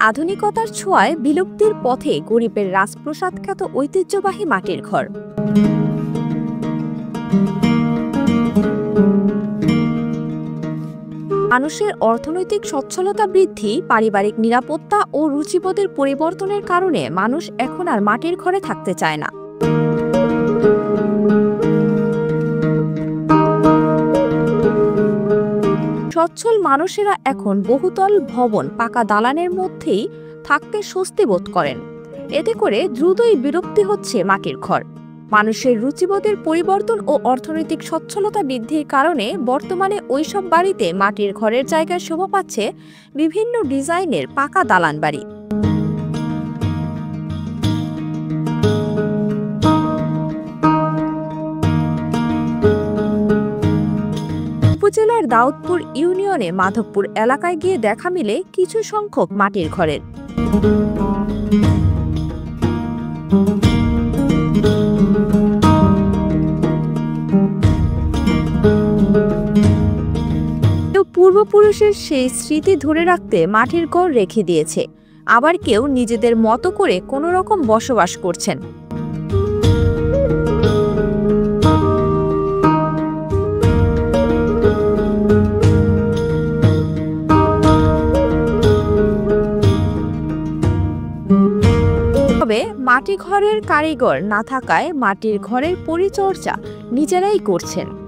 আধুনিকতার ছোঁয়ায় বিলুপ্তির পথে গরিবের রাজপ্রাসাদ খ্যাত ঐতিহ্যবাহী মাটির ঘর। মানুষের অর্থনৈতিক সচ্ছলতা বৃদ্ধি, পারিবারিক নিরাপত্তা ও রুচিবোধের পরিবর্তনের কারণে মানুষ এখন আর মাটির ঘরে থাকতে চায় না। সচ্ছল মানুষেরা এখন বহুতল ভবন, পাকা দালানের মধ্যেই থাকতে স্বস্তি বোধ করেন। এতে করে দ্রুতই বিলুপ্তি হচ্ছে মাটির ঘর। মানুষের রুচিবোধের পরিবর্তন ও অর্থনৈতিক সচ্ছলতা বৃদ্ধির কারণে বর্তমানে ওইসব বাড়িতে মাটির ঘরের জায়গায় শোভা পাচ্ছে বিভিন্ন ডিজাইনের পাকা দালান বাড়ি। উপজেলার দাউদপুর ইউনিয়নে মাধবপুর এলাকায় গিয়ে দেখা মিলে কিছু সংখ্যক মাটির ঘরের। পূর্বপুরুষের সেই স্মৃতি ধরে রাখতে মাটির ঘর রেখে দিয়েছে, আবার কেউ নিজেদের মতো করে কোনো রকম বসবাস করছেন। তবে মাটি ঘরের কারিগর না থাকায় মাটির ঘরের পরিচর্যা নিজেরাই করছেন।